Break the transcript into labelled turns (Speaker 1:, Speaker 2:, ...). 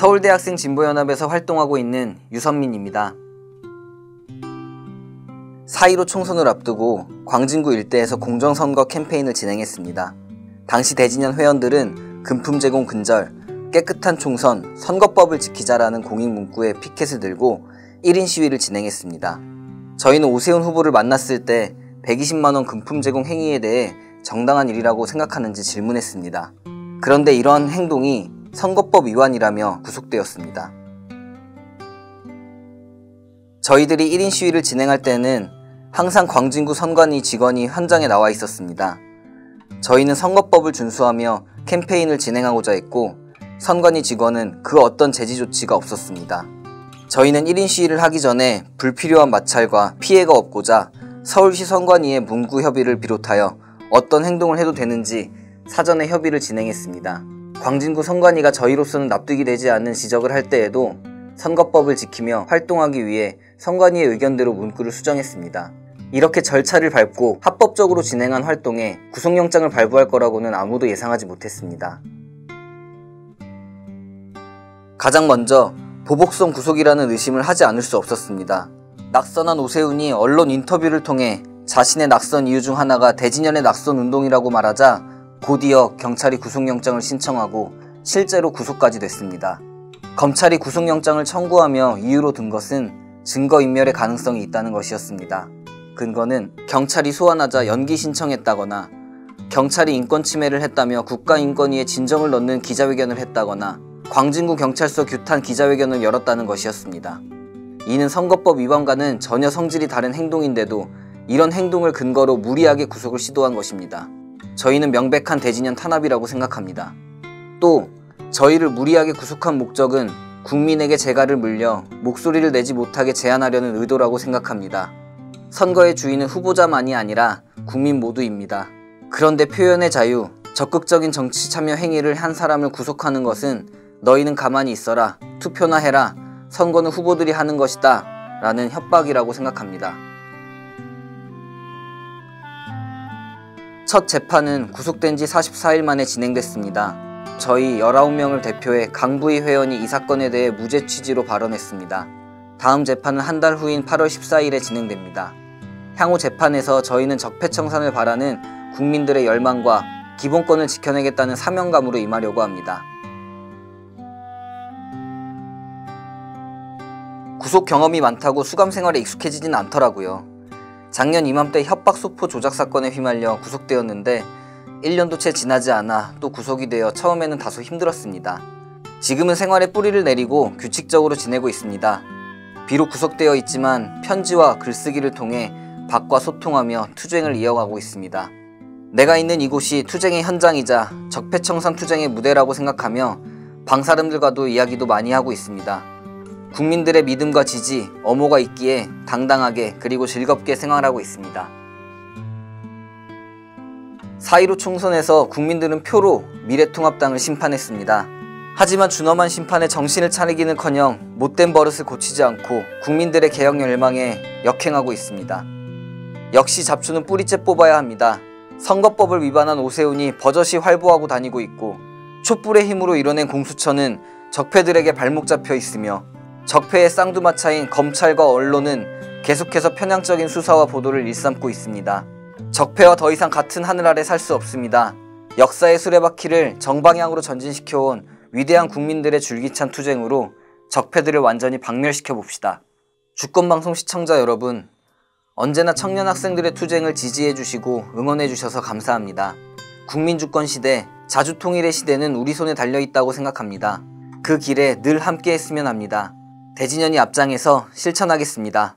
Speaker 1: 서울대학생 진보연합에서 활동하고 있는 유선민입니다. 4.15 총선을 앞두고 광진구 일대에서 공정선거 캠페인을 진행했습니다. 당시 대진연 회원들은 금품 제공 근절, 깨끗한 총선, 선거법을 지키자라는 공익 문구에 피켓을 들고 1인 시위를 진행했습니다. 저희는 오세훈 후보를 만났을 때 120만원 금품 제공 행위에 대해 정당한 일이라고 생각하는지 질문했습니다. 그런데 이러한 행동이 선거법 위반이라며 구속되었습니다. 저희들이 1인 시위를 진행할 때는 항상 광진구 선관위 직원이 현장에 나와 있었습니다. 저희는 선거법을 준수하며 캠페인을 진행하고자 했고 선관위 직원은 그 어떤 제지 조치가 없었습니다. 저희는 1인 시위를 하기 전에 불필요한 마찰과 피해가 없고자 서울시 선관위의 문구 협의를 비롯하여 어떤 행동을 해도 되는지 사전에 협의를 진행했습니다. 광진구 선관위가 저희로서는 납득이 되지 않는 지적을 할 때에도 선거법을 지키며 활동하기 위해 선관위의 의견대로 문구를 수정했습니다. 이렇게 절차를 밟고 합법적으로 진행한 활동에 구속영장을 발부할 거라고는 아무도 예상하지 못했습니다. 가장 먼저 보복성 구속이라는 의심을 하지 않을 수 없었습니다. 낙선한 오세훈이 언론 인터뷰를 통해 자신의 낙선 이유 중 하나가 대진연의 낙선 운동이라고 말하자 곧이어 경찰이 구속영장을 신청하고 실제로 구속까지 됐습니다. 검찰이 구속영장을 청구하며 이유로 든 것은 증거인멸의 가능성이 있다는 것이었습니다. 근거는 경찰이 소환하자 연기 신청했다거나 경찰이 인권침해를 했다며 국가인권위에 진정을 넣는 기자회견을 했다거나 광진구 경찰서 규탄 기자회견을 열었다는 것이었습니다. 이는 선거법 위반과는 전혀 성질이 다른 행동인데도 이런 행동을 근거로 무리하게 구속을 시도한 것입니다. 저희는 명백한 대진연 탄압이라고 생각합니다. 또 저희를 무리하게 구속한 목적은 국민에게 재갈을 물려 목소리를 내지 못하게 제한하려는 의도라고 생각합니다. 선거의 주인은 후보자만이 아니라 국민 모두입니다. 그런데 표현의 자유, 적극적인 정치 참여 행위를 한 사람을 구속하는 것은 너희는 가만히 있어라, 투표나 해라, 선거는 후보들이 하는 것이다 라는 협박이라고 생각합니다. 첫 재판은 구속된 지 44일 만에 진행됐습니다. 저희 19명을 대표해 강부희 회원이 이 사건에 대해 무죄 취지로 발언했습니다. 다음 재판은 한 달 후인 8월 14일에 진행됩니다. 향후 재판에서 저희는 적폐청산을 바라는 국민들의 열망과 기본권을 지켜내겠다는 사명감으로 임하려고 합니다. 구속 경험이 많다고 수감 생활에 익숙해지진 않더라고요. 작년 이맘때 협박 소포 조작 사건에 휘말려 구속되었는데 1년도 채 지나지 않아 또 구속이 되어 처음에는 다소 힘들었습니다. 지금은 생활에 뿌리를 내리고 규칙적으로 지내고 있습니다. 비록 구속되어 있지만 편지와 글쓰기를 통해 밖과 소통하며 투쟁을 이어가고 있습니다. 내가 있는 이곳이 투쟁의 현장이자 적폐청산 투쟁의 무대라고 생각하며 방 사람들과도 이야기도 많이 하고 있습니다. 국민들의 믿음과 지지, 엄호가 있기에 당당하게 그리고 즐겁게 생활하고 있습니다. 4.15 총선에서 국민들은 표로 미래통합당을 심판했습니다. 하지만 준엄한 심판에 정신을 차리기는커녕 못된 버릇을 고치지 않고 국민들의 개혁 열망에 역행하고 있습니다. 역시 잡초는 뿌리째 뽑아야 합니다. 선거법을 위반한 오세훈이 버젓이 활보하고 다니고 있고 촛불의 힘으로 이뤄낸 공수처는 적폐들에게 발목 잡혀 있으며 적폐의 쌍두마차인 검찰과 언론은 계속해서 편향적인 수사와 보도를 일삼고 있습니다. 적폐와 더 이상 같은 하늘 아래 살 수 없습니다. 역사의 수레바퀴를 정방향으로 전진시켜온 위대한 국민들의 줄기찬 투쟁으로 적폐들을 완전히 박멸시켜 봅시다. 주권방송 시청자 여러분, 언제나 청년 학생들의 투쟁을 지지해 주시고 응원해 주셔서 감사합니다. 국민주권 시대, 자주통일의 시대는 우리 손에 달려있다고 생각합니다. 그 길에 늘 함께 했으면 합니다. 대진연이 앞장에서 실천하겠습니다.